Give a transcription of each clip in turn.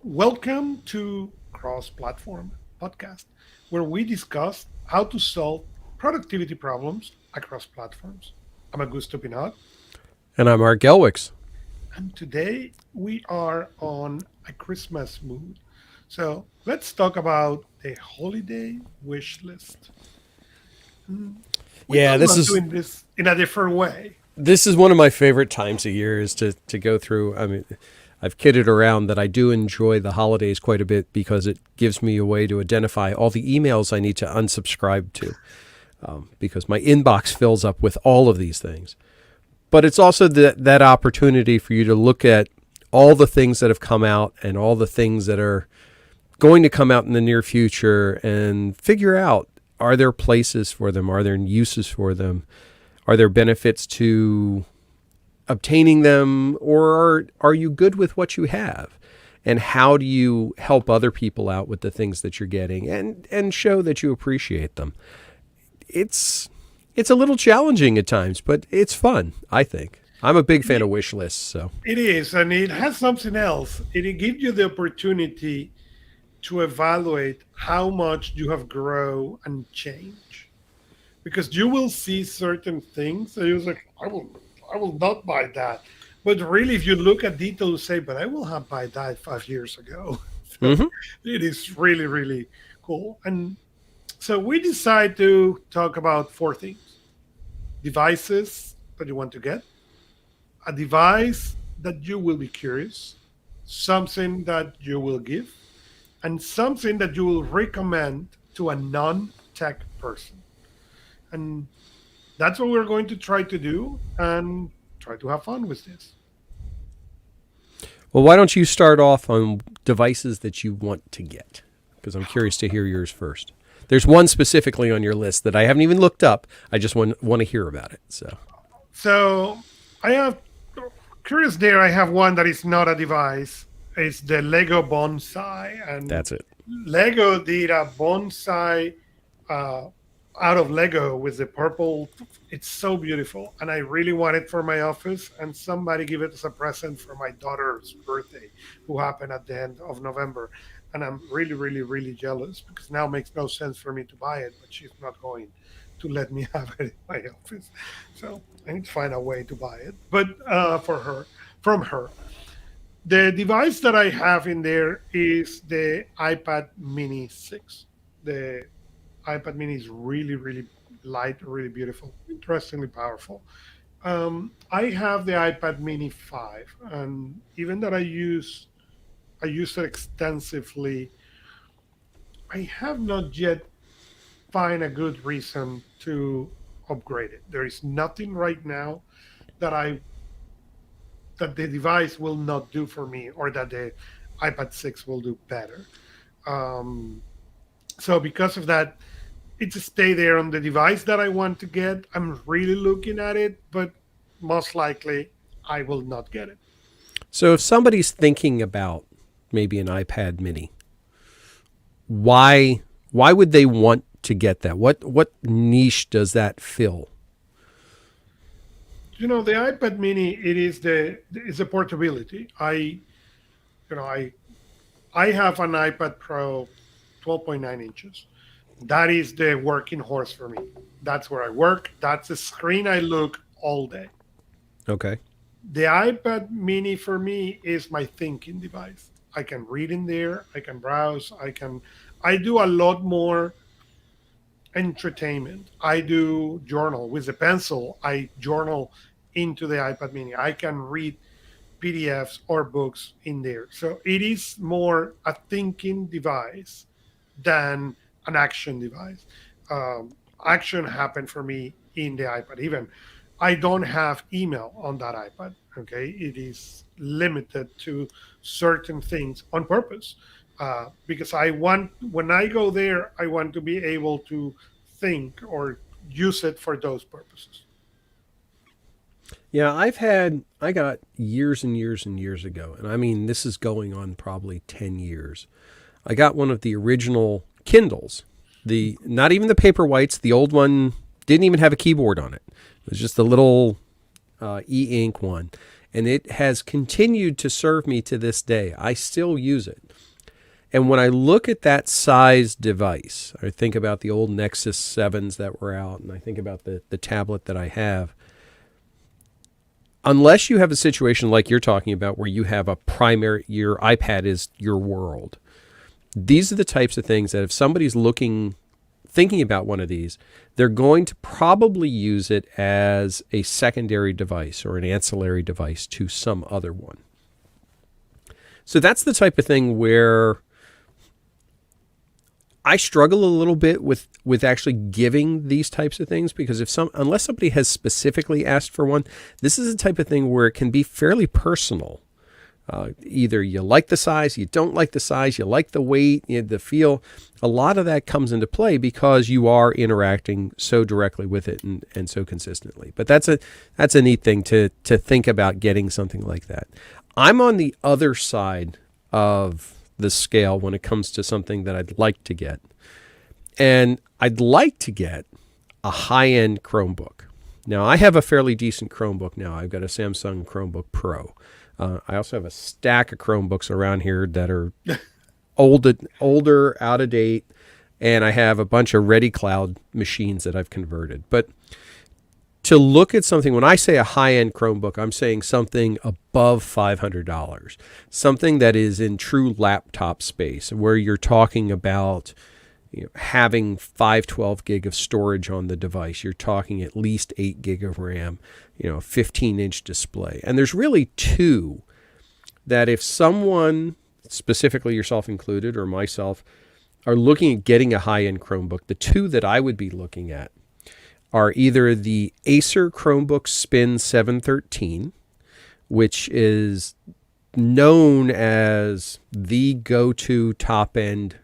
Welcome to Cross Platform Podcast, where we discuss how to solve productivity problems across platforms. I'm Augusto Pinaud, And I'm Art Gelwicks. and today we are on a Christmas mood. So let's talk about the holiday wish list. We Yeah, thought this about is doing this in a different way. this is one of my favorite times of year is to go through. I mean, I've kidded around that I do enjoy the holidays quite a bit because it gives me a way to identify all the emails I need to unsubscribe to because my inbox fills up with all of these things. But it's also that opportunity for you to look at all the things that have come out and all the things that are going to come out in the near future and figure out, are there places for them? Are there uses for them? Are there benefits to obtaining them? Or are you good with what you have? And how do you help other people out with the things that you're getting and show that you appreciate them? It's it's a little challenging at times, but it's fun, I think. I'm a big fan of wish lists, so. It is, and it has something else. It gives you the opportunity to evaluate how much you have grown and changed. Because you will see certain things and you're like, I will not buy that. But really, if you look at detail, you say, but I will have buy that 5 years ago. So Mhm. it is really, really cool. And so we decide to talk about four things: devices that you want to get, a device that you will be curious, something that you will give, and something that you will recommend to a non tech person. And that's what we're going to try to do and try to have fun with this. Well, why don't you start off on devices that you want to get? Because I'm curious to hear yours first. There's one specifically on your list that I haven't even looked up. I just want to hear about it. So So I have curious there. I have one that is not a device. It's the Lego bonsai, and that's it. Lego did a bonsai uh, out of Lego with the purple. It's so beautiful, and I really want it for my office. And somebody give it as a present for my daughter's birthday, who happened at the end of November. And I'm really, really, really jealous because now it makes no sense for me to buy it, but she's not going to let me have it in my office. So I need to find a way to buy it, but for her, from her. The device that I have in there is the iPad Mini 6. The iPad Mini is really, really light, really beautiful, interestingly powerful. I have the iPad Mini 5, and even that I use it extensively. I have not yet find a good reason to upgrade it. There is nothing right now that I that the device will not do for me, or that the iPad 6 will do better. Um, so because of that, it just stay there on the device that I want to get. I'm really looking at it, but most likely I will not get it. So if somebody's thinking about maybe an iPad Mini, why would they want to get that? What niche does that fill? The iPad Mini, it is the portability. You know I have an iPad Pro 12.9 inches. That is the working horse for me. That's where I work. That's the screen I look all day. Okay. The iPad mini for me is my thinking device. I can read in there, I can browse, I do a lot more entertainment. I do journal with a pencil. I journal into the iPad mini. I can read PDFs or books in there. So it is more a thinking device than an action device. Action happened for me in the iPad. Even I don't have email on that iPad. Okay, it is limited to certain things on purpose because I want when I go there, I want to be able to think or use it for those purposes. Yeah, I got years and years and years ago, and I mean this is going on probably 10 years. I got one of the original Kindles. The not even the Paperwhites, the old one didn't even have a keyboard on it. It was just a little e-ink one. and it has continued to serve me to this day. I still use it. And when I look at that size device, I think about the old Nexus 7s that were out, and I think about the tablet that I have. Unless you have a situation like you're talking about where you have a primary, your iPad is your world. These are the types of things that if somebody's thinking about one of these, they're going to probably use it as a secondary device or an ancillary device to some other one. So that's the type of thing where I struggle a little bit with actually giving these types of things, because unless somebody has specifically asked for one, this is a type of thing where it can be fairly personal. Either you like the size, you don't like the size, you like the weight, the feel. A lot of that comes into play because you are interacting so directly with it and so consistently. But that's a neat thing to think about, getting something like that. I'm on the other side of the scale when it comes to something that I'd like to get. And I'd like to get a high-end Chromebook. Now, I have a fairly decent Chromebook now. I've got a Samsung Chromebook Pro. I also have a stack of Chromebooks around here that are older, out of date, and I have a bunch of Ready Cloud machines that I've converted. But to look at something, when I say a high-end Chromebook, I'm saying something above $500, something that is in true laptop space, where you're talking about having 512 gig of storage on the device. You're talking at least 8 gig of RAM, 15-inch display. And there's really two that if someone, specifically yourself included or myself, are looking at getting a high-end Chromebook, the two that I would be looking at are either the Acer Chromebook Spin 713, which is known as the go-to top-end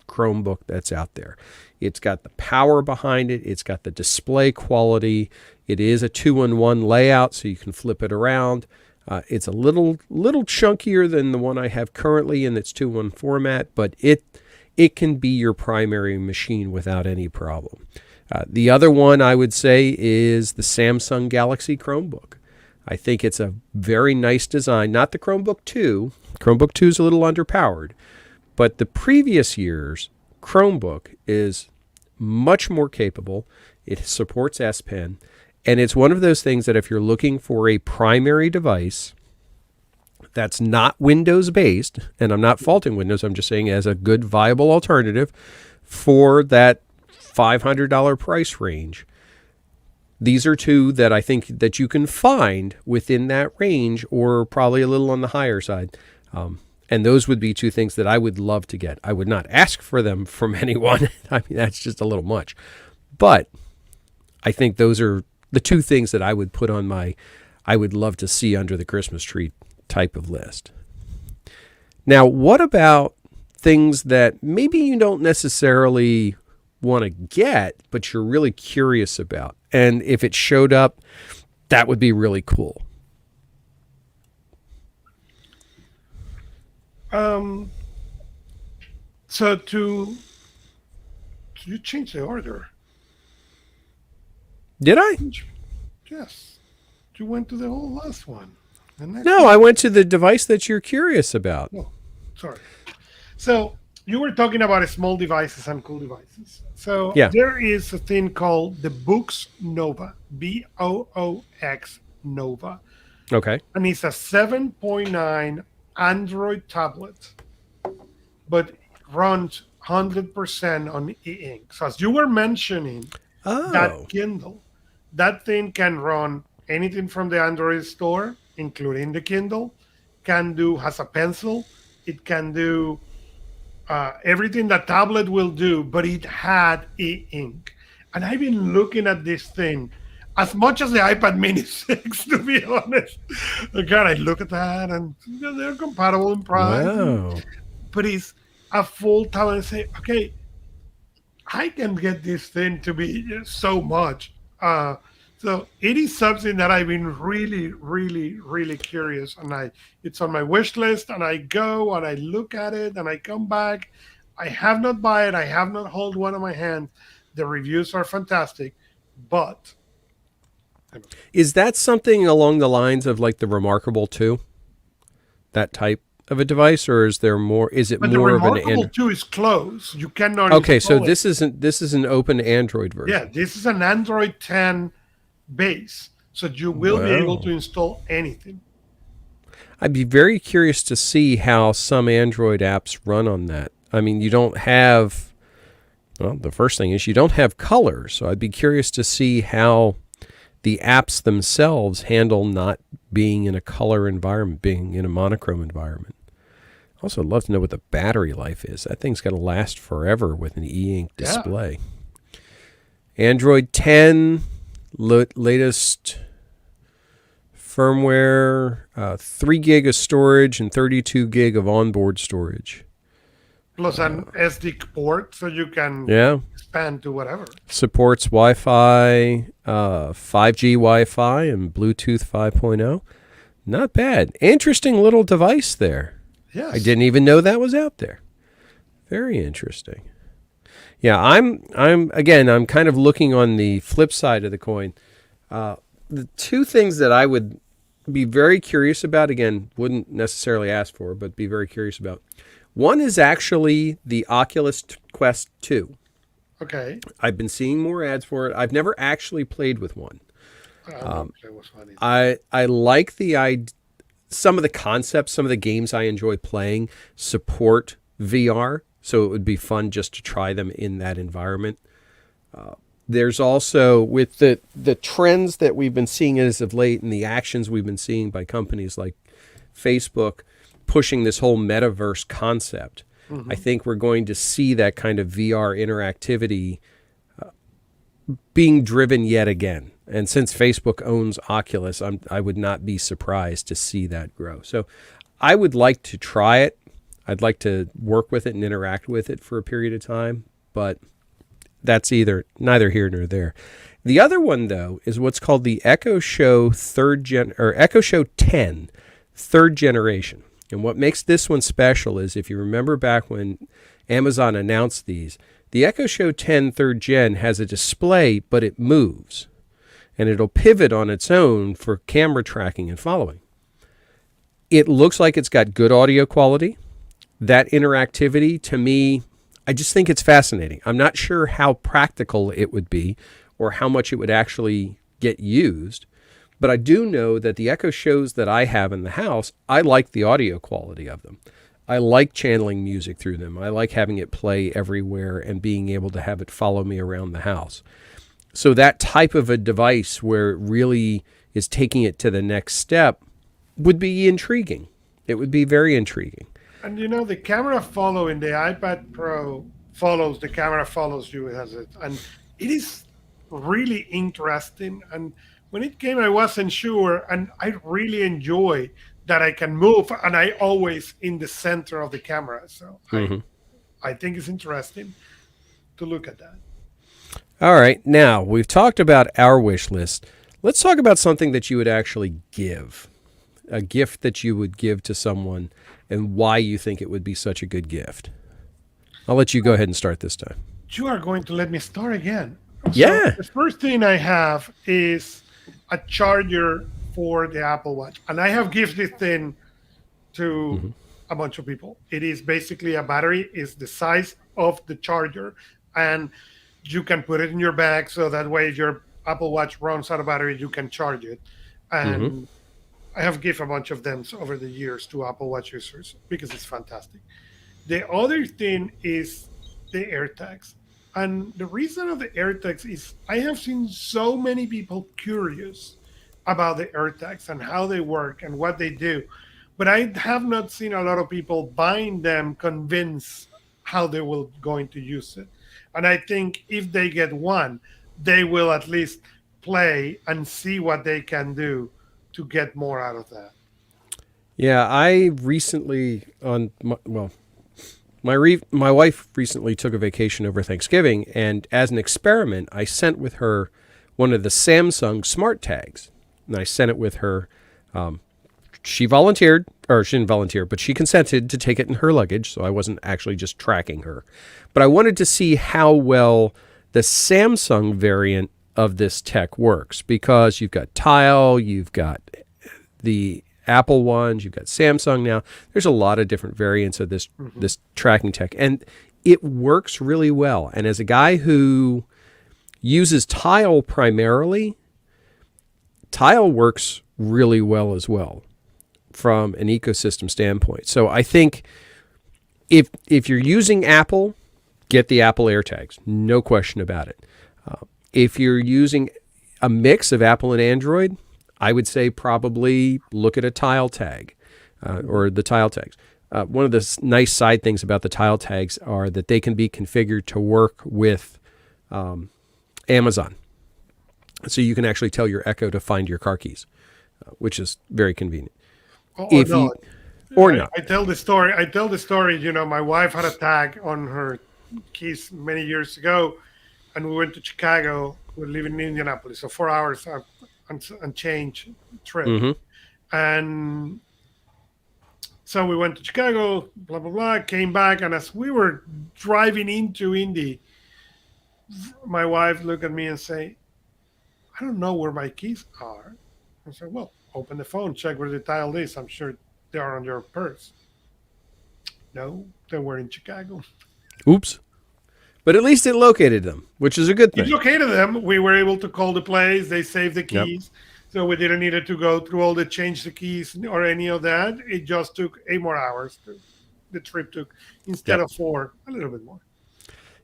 Chromebook that's out there. It's got the power behind it. It's got the display quality. It is a 2-in-1 layout, so you can flip it around. It's a little chunkier than the one I have currently in its 2-in-1 format, but it can be your primary machine without any problem. The other one I would say is the Samsung Galaxy Chromebook. I think it's a very nice design. Not the Chromebook 2. Chromebook 2 is a little underpowered. But the previous year's Chromebook is much more capable. It supports S Pen. And it's one of those things that if you're looking for a primary device that's not Windows-based, and I'm not faulting Windows, I'm just saying as a good, viable alternative for that $500 price range, these are two that I think that you can find within that range, or probably a little on the higher side. And those would be two things that I would love to get. I would not ask for them from anyone. I mean, that's just a little much. But I think those are the two things that I would put on I would love to see under the Christmas tree type of list. Now, what about things that maybe you don't necessarily want to get, but you're really curious about? And if it showed up, that would be really cool. Um, so you change the order. Did I? Yes, you went to the whole last one. The next No, one. I went to the device that you're curious about. No, sorry. So you were talking about small devices and cool devices. So Yeah. there is a thing called the Boox Nova, Boox Nova, Okay. and it's a 7.9 Android tablet, but it runs 100% on e-ink. So as you were mentioning, that Oh. Kindle, that thing can run anything from the Android store, including the Kindle. Has a pencil. It can do everything that tablet will do, but it had e-ink. And I've been looking at this thing as much as the iPad Mini 6, to be honest. God, I look at that and they're compatible in price, Wow. but it's a full tablet and say, okay, I can get this thing to be so much. So it is something that I've been really, really, really curious, and it's on my wish list. And I go and I look at it, and I come back. I have not buy it. I have not hold one in my hand. The reviews are fantastic, but Is that something along the lines of like the Remarkable 2? That type of a device, or is there more? Is it But the more of an Remarkable 2 is closed. You cannot Okay, so install it. this is an open Android Yeah, version. this is an Android 10 base, so you will be able to Wow. install anything. I'd be very curious to see how some Android apps run on that. I mean, you don't have, well, the first thing is you don't have color, so I'd be curious to see how the apps themselves handle not being in a color environment, being in a monochrome environment. Also, I'd love to know what the battery life is. That thing's going to last forever with an e-ink Yeah. display. Android 10, latest firmware, 3 gig of storage and 32 gig of onboard storage. Plus an SD port, so you can Yeah. expand to whatever. Supports Wi-Fi, 5G Wi-Fi, and Bluetooth 5.0. Not bad. Interesting little device there. I Yes. didn't even know that was out there. Very interesting. Yeah, I'm kind of looking on the flip side of the coin. The two things that I would be very curious about, again, wouldn't necessarily ask for, but be very curious about. One is actually the Oculus Quest 2. Okay. I've been seeing more ads for it. I've never actually played with one. I don't know if it was funny. I like some of the concepts, some of the games I enjoy playing support VR, so it would be fun just to try them in that environment. There's also, with the trends that we've been seeing as of late and the actions we've been seeing by companies like Facebook pushing this whole metaverse concept, I think we're going to see that kind of VR interactivity being driven yet again. And since Facebook owns Oculus, I would not be surprised to see that grow. So I would like to try it. I'd like to work with it and interact with it for a period of time, but that's neither here nor there. The other one, though, is what's called the Echo Show Echo Show 10 third generation. And what makes this one special is, if you remember back when Amazon announced these, the Echo Show 10 third gen has a display, but it moves. And it'll pivot on its own for camera tracking and following. It looks like it's got good audio quality. That interactivity, to me, I just think it's fascinating. I'm not sure how practical it would be or how much it would actually get used. But I do know that the Echo Shows that I have in the house, I like the audio quality of them. I like channeling music through them. I like having it play everywhere and being able to have it follow me around the house. So that type of a device where it really is taking it to the next step would be intriguing. It would be very intriguing. And the camera follow in the iPad Pro follows the camera follows you as it, and it is really interesting. And when it came, I wasn't sure, and I really enjoy that I can move, and I always in the center of the camera. So I think it's interesting to look at that. All right. Now, we've talked about our wish list. Let's talk about something that you would actually give, a gift that you would give to someone, and why you think it would be such a good gift. I'll let you go ahead and start this time. You are going to let me start again. So Yeah. the first thing I have is a charger for the Apple Watch, and I have given this thing to a bunch of people. It is basically a battery, is the size of the charger, and you can put it in your bag so that way if your Apple Watch runs out of battery, you can charge it. And I have given a bunch of them over the years to Apple Watch users because it's fantastic. The other thing is the AirTags. And the reason of the AirTags is I have seen so many people curious about the AirTags and how they work and what they do. But I have not seen a lot of people buying them convinced how they will going to use it. And I think if they get one, they will at least play and see what they can do to get more out of that. Yeah, I recently my wife recently took a vacation over Thanksgiving, and as an experiment, I sent with her one of the Samsung Smart Tags, and I sent it with her. She volunteered, or she didn't volunteer, but she consented to take it in her luggage, so I wasn't actually just tracking her. But I wanted to see how well the Samsung variant of this tech works, because you've got Tile, you've got the Apple ones, you've got Samsung now. There's a lot of different variants of this tracking tech, and it works really well. And as a guy who uses Tile primarily, Tile works really well as well from an ecosystem standpoint. So I think if you're using Apple, get the Apple AirTags, no question about it. If you're using a mix of Apple and Android, I would say probably look at a Tile tag or the Tile tags. One of the nice side things about the Tile tags are that they can be configured to work with Amazon. So you can actually tell your Echo to find your car keys, which is very convenient. Or not. Or not. I tell the story. My wife had a tag on her keys many years ago, and we went to Chicago. We live in Indianapolis, so 4 hours and change trip. And so we went to Chicago, blah, blah, blah, came back. And as we were driving into Indy, my wife looked at me and say, I don't know where my keys are. I said, well, open the phone, check where the Tile is. I'm sure they are on your purse. No, they were in Chicago. Oops. But at least it located them, which is a good thing. It located them. We were able to call the place. They saved the keys. Yep. So we didn't need to go through all the change the keys or any of that. It just took 8 more hours. The trip took, instead of 4, a little bit more.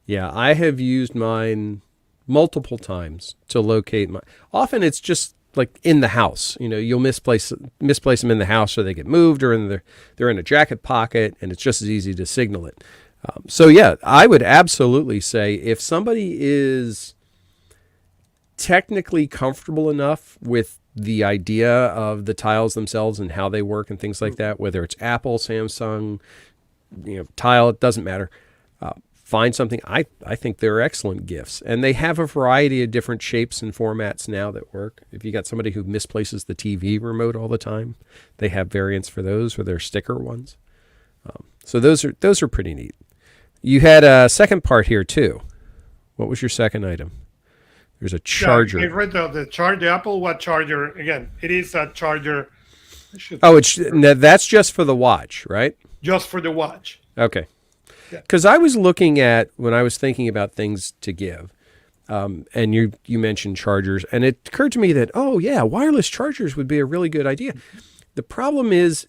Yeah, I have used mine multiple times to locate my. Often it's just like in the house. You'll misplace them in the house, or they get moved, or they're in a jacket pocket, and it's just as easy to signal it. So yeah, I would absolutely say if somebody is technically comfortable enough with the idea of the tiles themselves and how they work and things like that, whether it's Apple, Samsung, Tile, it doesn't matter. Find something. I think they're excellent gifts, and they have a variety of different shapes and formats now that work. If you got somebody who misplaces the TV remote all the time, they have variants for those, or they're sticker ones. So those are pretty neat. You had a second part here too. What was your second item? There's a charger. Yeah, I read the Apple Watch charger. Again, it is a charger. That's just for the watch, right? Just for the watch. Okay. Because I was looking at, when I was thinking about things to give, and you mentioned chargers, and it occurred to me that, wireless chargers would be a really good idea. The problem is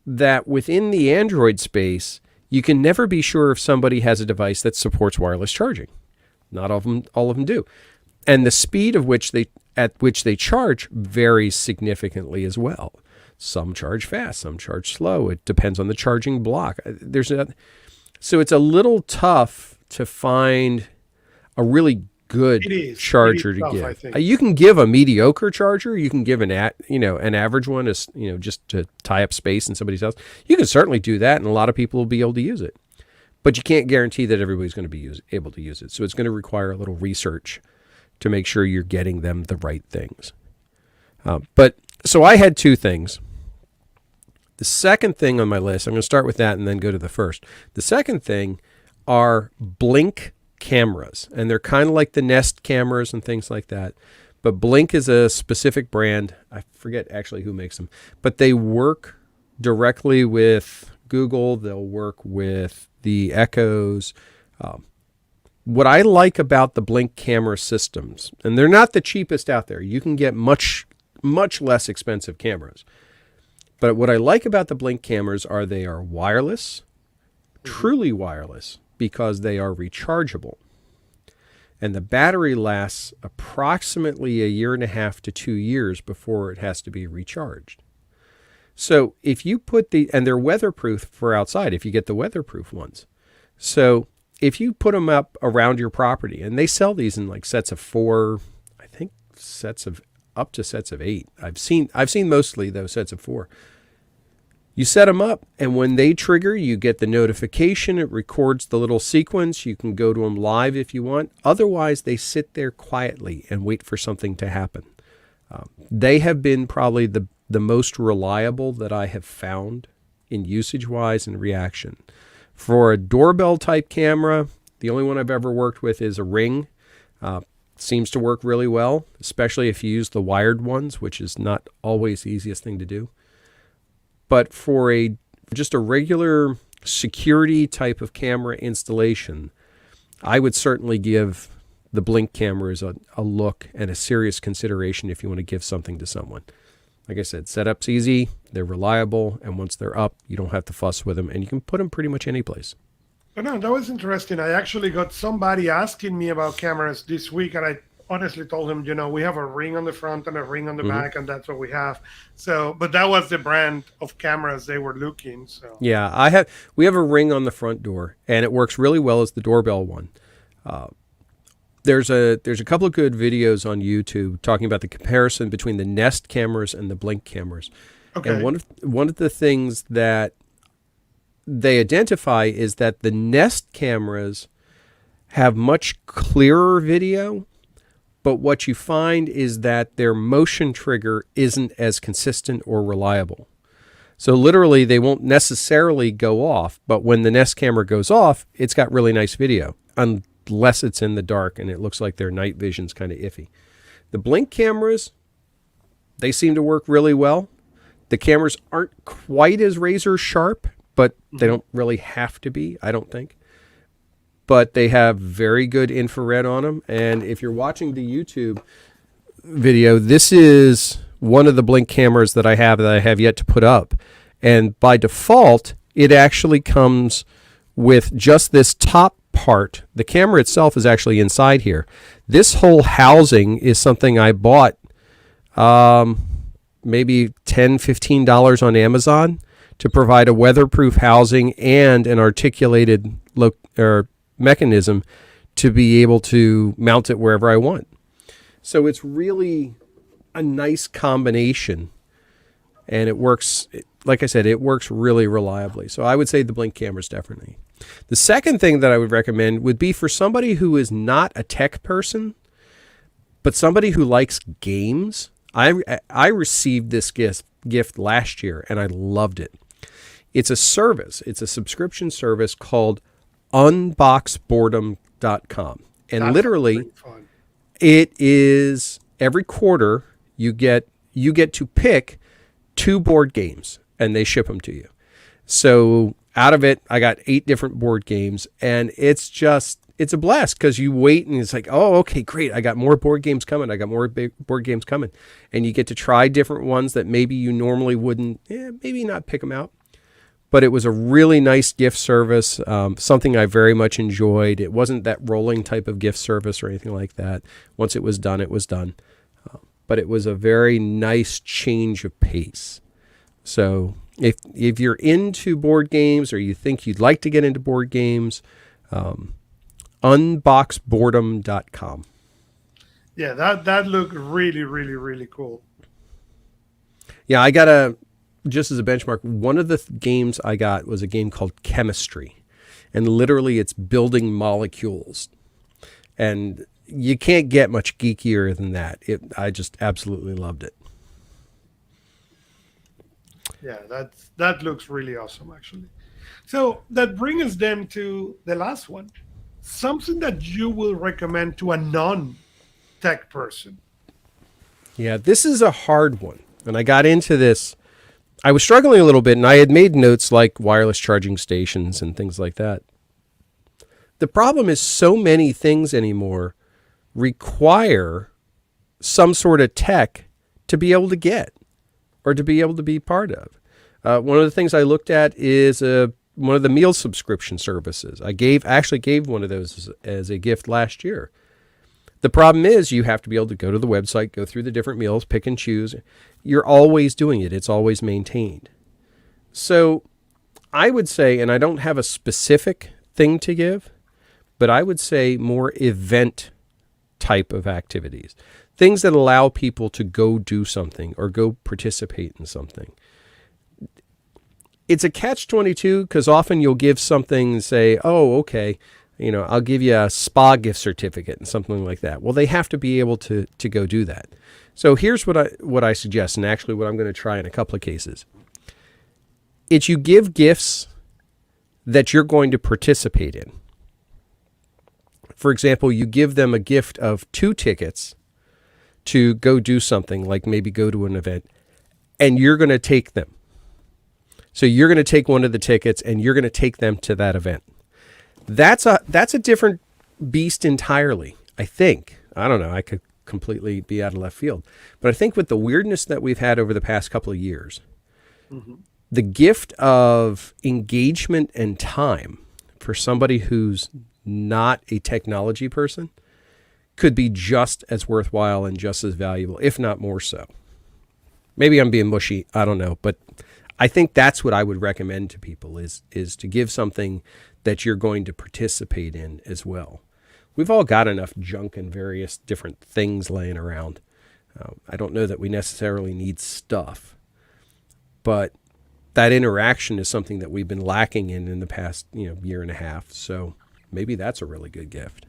that within the Android space, you can never be sure if somebody has a device that supports wireless charging. Not all of them do. And the speed at which they charge varies significantly as well. Some charge fast, some charge slow. It depends on the charging block. So it's a little tough to find a really good charger to give. I think. You can give a mediocre charger. You can give an average one, just to tie up space in somebody's house. You can certainly do that, and a lot of people will be able to use it. But you can't guarantee that everybody's going to be able to use it. So it's going to require a little research to make sure you're getting them the right things. So I had 2 things. The second thing on my list, I'm going to start with that and then go to the first. The second thing are Blink cameras, and they're kind of like the Nest cameras and things like that. But Blink is a specific brand. I forget actually who makes them, but they work directly with Google. They'll work with the Echoes. What I like about the Blink camera systems, and they're not the cheapest out there. You can get much, much less expensive cameras. But what I like about the Blink cameras are they are wireless, truly wireless, because they are rechargeable. And the battery lasts approximately 1.5 to 2 years before it has to be recharged. So if you put and they're weatherproof for outside if you get the weatherproof ones. So if you put them up around your property, and they sell these in like sets of 4, I think up to sets of 8. I've seen mostly those sets of 4. You set them up, and when they trigger, you get the notification. It records the little sequence. You can go to them live if you want. Otherwise, they sit there quietly and wait for something to happen. They have been probably the most reliable that I have found in usage-wise and reaction. For a doorbell-type camera, the only one I've ever worked with is a Ring. seems to work really well, especially if you use the wired ones, which is not always the easiest thing to do. But for just a regular security type of camera installation, I would certainly give the Blink cameras a look and a serious consideration if you want to give something to someone. Like I said, setup's easy, they're reliable, and once they're up, you don't have to fuss with them, and you can put them pretty much any place. Oh, no, that was interesting. I actually got somebody asking me about cameras this week, and I honestly told him, we have a ring on the front and a ring on the back, and that's what we have. So, but that was the brand of cameras they were looking. So Yeah, we have a ring on the front door, and it works really well as the doorbell one. There's a couple of good videos on YouTube talking about the comparison between the Nest cameras and the Blink cameras. okay, And one of the things that they identify is that the Nest cameras have much clearer video, but what you find is that their motion trigger isn't as consistent or reliable. So literally, they won't necessarily go off, but when the Nest camera goes off, it's got really nice video, unless it's in the dark and it looks like their night vision's kind of iffy. The Blink cameras, they seem to work really well. The cameras aren't quite as razor sharp, but they don't really have to be, I don't think. But they have very good infrared on them. And if you're watching the YouTube video, this is one of the Blink cameras that I have yet to put up. And by default, it actually comes with just this top part. The camera itself is actually inside here. This whole housing is something I bought maybe $10, $15 on Amazon to provide a weatherproof housing and an articulated mechanism to be able to mount it wherever I want. So it's really a nice combination, and it works, like I said, it works really reliably. So I would say the Blink cameras definitely. The second thing that I would recommend would be for somebody who is not a tech person, but somebody who likes games. I received this gift last year, and I loved it. It's a service. It's a subscription service called unboxboredom.com. And that's literally, fun. it is every quarter you get to pick 2 board games, and they ship them to you. So out of it, I got 8 different board games, and it's a blast because you wait and it's like, oh, okay, great. I got more board games coming. I got more big board games coming. And you get to try different ones that maybe you normally wouldn't, maybe not pick them out. But it was a really nice gift service, something I very much enjoyed. It wasn't that rolling type of gift service or anything like that. Once it was done, it was done. But it was a very nice change of pace. So if you're into board games or you think you'd like to get into board games, unboxboredom.com. Yeah, that looked really, really, really cool. Yeah, I got just as a benchmark, one of the games I got was a game called Chemistry. And literally it's building molecules. And you can't get much geekier than that. I just absolutely loved it. Yeah, that looks really awesome, actually. So that brings us then to the last one. Something that you will recommend to a non-tech person. Yeah, this is a hard one. And I got into this. I was struggling a little bit, and I had made notes like wireless charging stations and things like that. The problem is so many things anymore require some sort of tech to be able to get or to be able to be part of. One of the things I looked at is one of the meal subscription services. I actually gave one of those as a gift last year. The problem is you have to be able to go to the website, go through the different meals, pick and choose. You're always doing it. It's always maintained. So I would say, and I don't have a specific thing to give, but I would say more event type of activities. Things that allow people to go do something or go participate in something. It's a catch-22 because often you'll give something and say, oh, okay, I'll give you a spa gift certificate and something like that. Well, they have to be able to go do that. So here's what I suggest, and actually what I'm going to try in a couple of cases. It's you give gifts that you're going to participate in. For example, you give them a gift of 2 tickets to go do something, like maybe go to an event, and you're going to take them. So you're going to take one of the tickets and you're going to take them to that event. That's a different beast entirely, I think. I don't know. I could completely be out of left field. But I think with the weirdness that we've had over the past couple of years, Hmm. the gift of engagement and time for somebody who's not a technology person could be just as worthwhile and just as valuable, if not more so. Maybe I'm being mushy. I don't know, but I think that's what I would recommend to people is to give something that you're going to participate in as well. We've all got enough junk and various different things laying around. I don't know that we necessarily need stuff, but that interaction is something that we've been lacking in the past year and a half. So maybe that's a really good gift.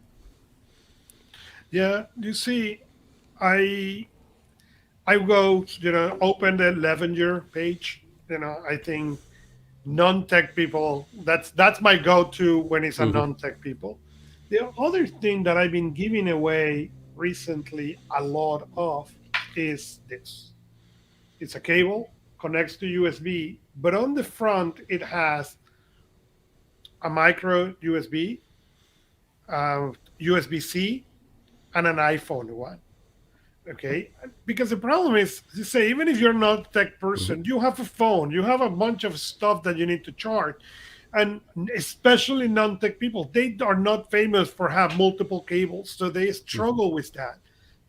Yeah, you see, I I go, open the Levenger page. I think non-tech people, that's my go-to when it's a Mm-hmm. non-tech people. The other thing that I've been giving away recently a lot of is this. It's a cable, connects to USB, but on the front it has a micro USB, USB-C, and an iPhone one. Okay, because the problem is, you say, even if you're not a tech Mm-hmm. person, you have a phone, you have a bunch of stuff that you need to charge, and especially non-tech people, they are not famous for have multiple cables, so they Mm-hmm. struggle with that.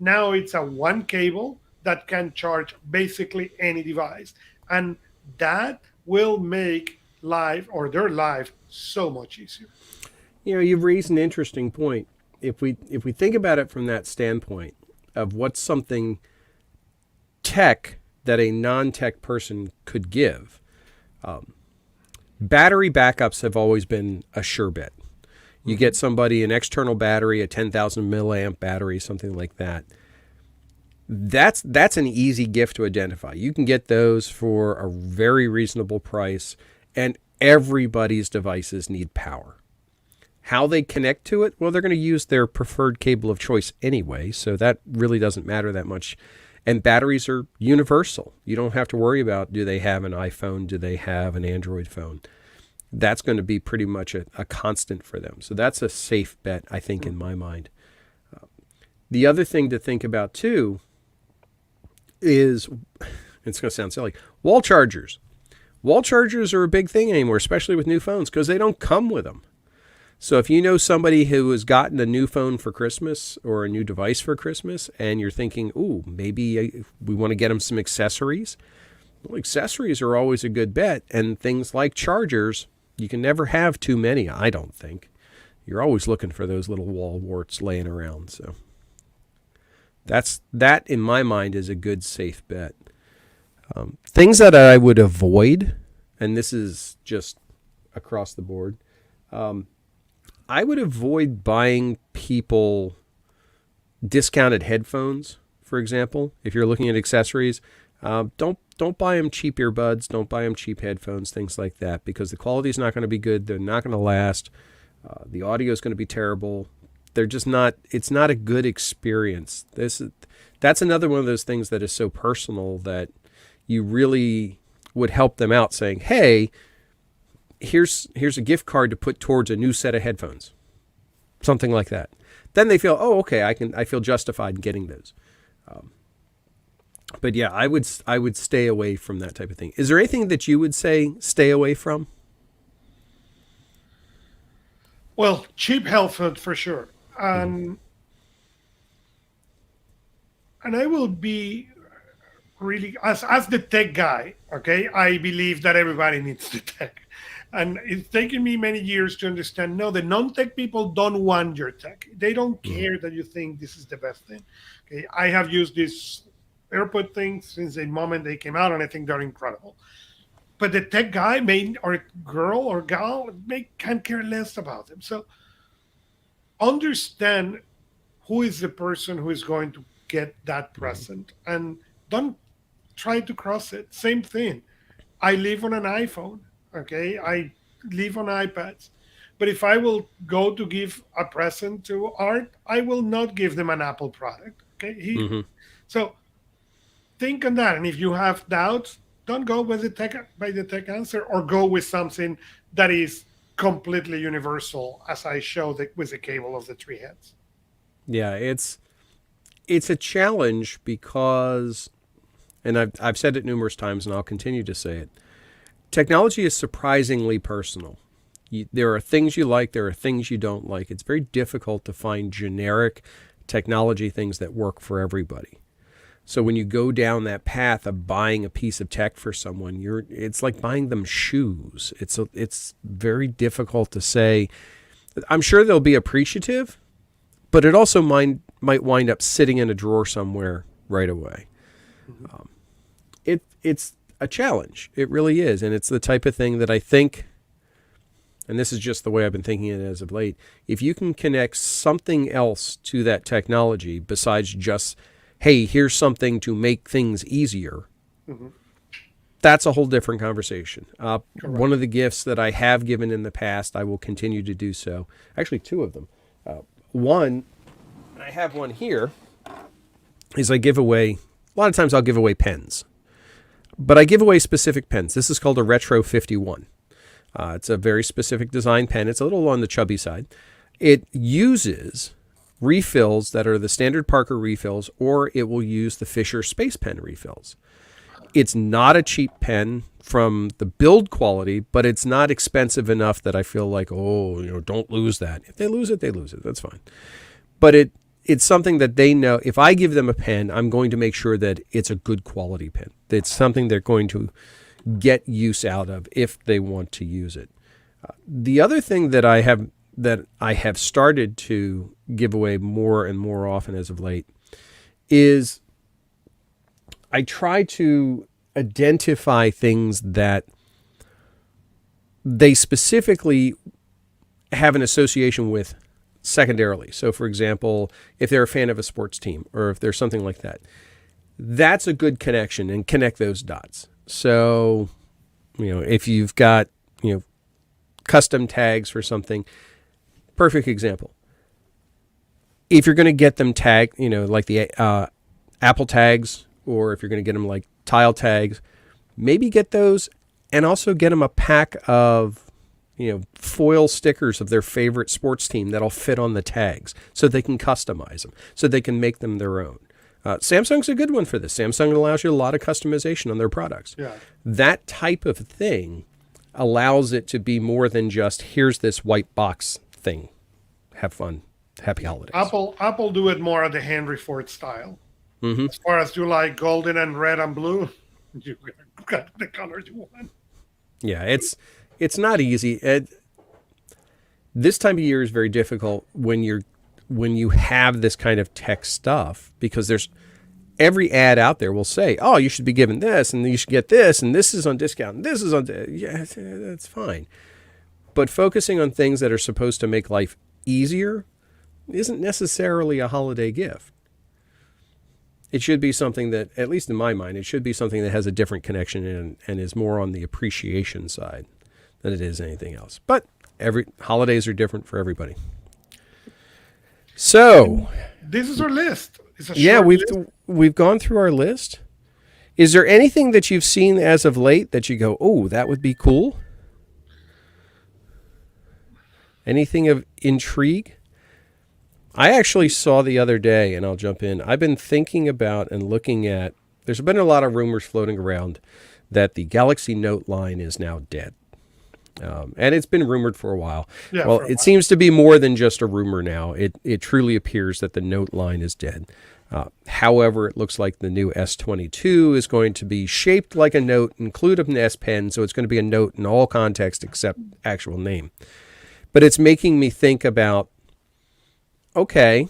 Now it's a one cable that can charge basically any device, and that will make life, or their life, so much easier. You've raised an interesting point. If we think about it from that standpoint of what's something tech that a non-tech person could give, battery backups have always been a sure bet. You get Mhm. somebody an external battery, a 10,000 milliamp battery, something like that. That's an easy gift to identify. You can get those for a very reasonable price, and everybody's devices need power. How they connect to it, well, they're going to use their preferred cable of choice anyway, so that really doesn't matter that much. And batteries are universal. You don't have to worry about, do they have an iPhone, do they have an Android phone. That's going to be pretty much a constant for them. So that's a safe bet, I think, in my mind. The other thing to think about too is, it's going to sound silly, wall chargers. Wall chargers are a big thing anymore, especially with new phones, because they don't come with them. So if you know somebody who has gotten a new phone for Christmas or a new device for Christmas, and you're thinking, ooh, maybe we want to get them some accessories, well, accessories are always a good bet. And things like chargers, you can never have too many, I don't think. You're always looking for those little wall warts laying around. So that in my mind is a good safe bet. Things that I would avoid, and this is just across the board, I would avoid buying people discounted headphones, for example. If you're looking at accessories, don't buy them cheap earbuds. Don't buy them cheap headphones, things like that, because the quality is not going to be good. They're not going to last. The audio is going to be terrible. They're just not. It's not a good experience. That's another one of those things that is so personal that you really would help them out, saying, "Hey, here's a gift card to put towards a new set of headphones," something like that. Then they feel, oh, okay, I feel justified in getting those. But yeah, I would stay away from that type of thing. Is there anything that you would say stay away from? Well, cheap health food for sure. Mm-hmm. And I will be really, as the tech guy, okay, I believe that everybody needs the tech. And it's taken me many years to understand, no, the non-tech people don't want your tech. They don't Mm-hmm. care that you think this is the best thing. Okay, I have used this AirPod thing since the moment they came out, and I think they're incredible. But the tech guy may, or girl or gal may can care less about them. So understand who is the person who is going to get that Mm-hmm. present, and don't try to cross it. Same thing. I live on an iPhone. Okay, I live on iPads. But if I will go to give a present to Art, I will not give them an Apple product. Okay. Hmm. So think on that. And if you have doubts, don't go with the tech by the tech answer, or go with something that is completely universal, as I showed with the cable of the three heads. Yeah, it's a challenge because, and I've said it numerous times, and I'll continue to say it. Technology is surprisingly personal. There are things you like, there are things you don't like. It's very difficult to find generic technology things that work for everybody. So when you go down that path of buying a piece of tech for someone, it's like buying them shoes. It's very difficult to say. I'm sure they'll be appreciative, but it also might wind up sitting in a drawer somewhere right away. Mm-hmm. It's a challenge. It really is, and it's the type of thing that I think, and this is just the way I've been thinking it as of late, if you can connect something else to that technology besides just, hey, here's something to make things easier, Mm-hmm. that's a whole different conversation. One Correct. of the gifts that I have given in the past, I will continue to do so. Actually, two of them. One, and I have one here, is I give away, a lot of times I'll give away pens. But I give away specific pens. This is called a Retro 51. It's a very specific design pen. It's a little on the chubby side. It uses refills that are the standard Parker refills, or it will use the Fisher Space Pen refills. It's not a cheap pen from the build quality, but it's not expensive enough that I feel like, oh, don't lose that. If they lose it, they lose it. That's fine. But it's something that they know. If I give them a pen, I'm going to make sure that it's a good quality pen. It's something they're going to get use out of if they want to use it. The other thing that I have started to give away more and more often as of late is I try to identify things that they specifically have an association with secondarily. So, for example, if they're a fan of a sports team or if there's something like that, that's a good connection, and connect those dots. So, if you've got, custom tags for something, perfect example. If you're going to get them tagged, like the Apple tags, or if you're going to get them like tile tags, maybe get those, and also get them a pack of foil stickers of their favorite sports team that'll fit on the tags so they can customize them, so they can make them their own. Samsung's a good one for this. Samsung allows you a lot of customization on their products. Yeah. That type of thing allows it to be more than just, here's this white box thing. Have fun. Happy holidays. Apple do it more at the Henry Ford style. Mm-hmm. As far as you like golden and red and blue, you got the colors you want. Yeah, it's not easy. This time of year is very difficult when you have this kind of tech stuff, because there's every ad out there will say, oh, you should be given this, and you should get this, and this is on discount, and this is on, yeah, that's fine. But focusing on things that are supposed to make life easier isn't necessarily a holiday gift. It should be something that, at least in my mind, it should be something that has a different connection and is more on the appreciation side than it is anything else. But holidays are different for everybody. So, this is our list. It's a yeah, short list. we've gone through our list. Is there anything that you've seen as of late that you go, oh, that would be cool? Anything of intrigue? I actually saw the other day, and I'll jump in. I've been thinking about and looking at, there's been a lot of rumors floating around that the Galaxy Note line is now dead. And it's been rumored for a while. Yeah, well, for a it while. seems to be more than just a rumor now. It truly appears that the Note line is dead. However, it looks like the new S22 is going to be shaped like a Note, include an S Pen, so it's going to be a Note in all context except actual name. But it's making me think about, okay,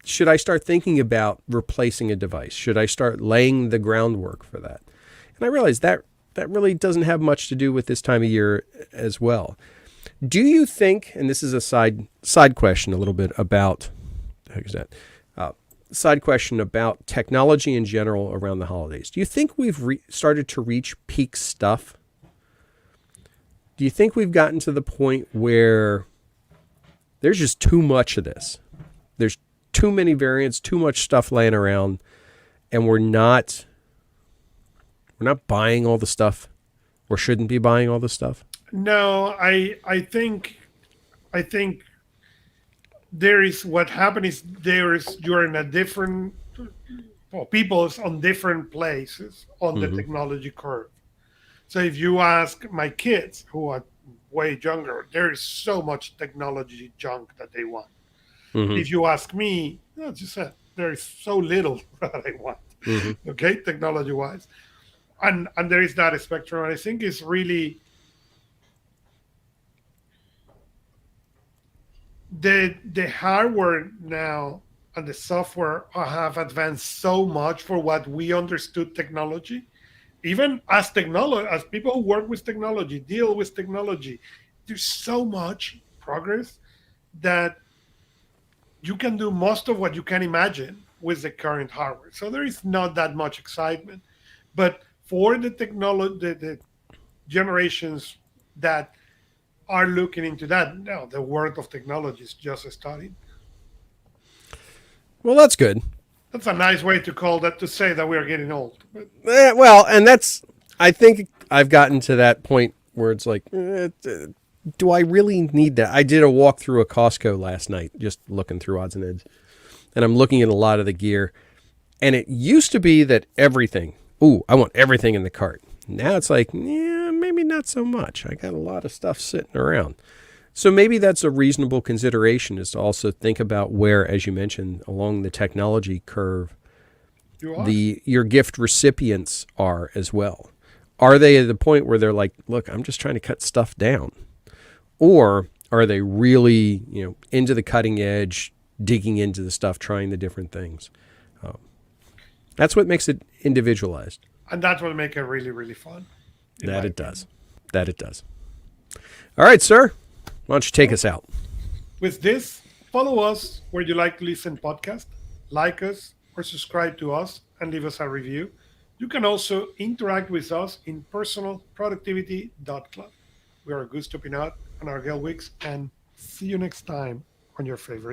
should I start thinking about replacing a device? Should I start laying the groundwork for that? And I realize that really doesn't have much to do with this time of year as well. Do you think, and this is a side question a little bit about, side question about technology in general around the holidays. Do you think we've started to reach peak stuff? Do you think we've gotten to the point where there's just too much of this? There's too many variants, too much stuff laying around, and we're not buying all the stuff or shouldn't be buying all the stuff. No, I think there is what happened is there is you're in a different well, people is on different places on the Mm-hmm. technology curve. So if you ask my kids who are way younger, there is so much technology junk that they want. Mm-hmm. If you ask me, as you said, there is so little that I want. Mm-hmm. Okay, technology wise, and there is that spectrum. And I think it's really the hardware now and the software have advanced so much for what we understood technology. Even as technology, as people who work with technology, deal with technology, there's so much progress that you can do most of what you can imagine with the current hardware. So there is not that much excitement. But for the technology, the generations that are looking into that, now the world of technology is just starting. Well, that's good. That's a nice way to call that to say that we are getting old. But Well, and that's, I think I've gotten to that point where it's like, do I really need that? I did a walk through a Costco last night, just looking through odds and ends, and I'm looking at a lot of the gear. And it used to be that everything, ooh, I want everything in the cart. Now it's like, yeah, maybe not so much. I got a lot of stuff sitting around. So maybe that's a reasonable consideration, is to also think about where, as you mentioned, along the technology curve, you are. the your gift recipients are as well. Are they at the point where they're like, look, I'm just trying to cut stuff down? Or are they really, into the cutting edge, digging into the stuff, trying the different things? Um, that's what makes it individualized. And that's what make it really, really fun, in That my it opinion. does. That it does. All right, sir. Why don't you take us out? With this, follow us where you like to listen podcast, like us or subscribe to us and leave us a review. You can also interact with us in personalproductivity.club. We are Augusto Pinaud and Art Gelwicks, and see you next time on your favorite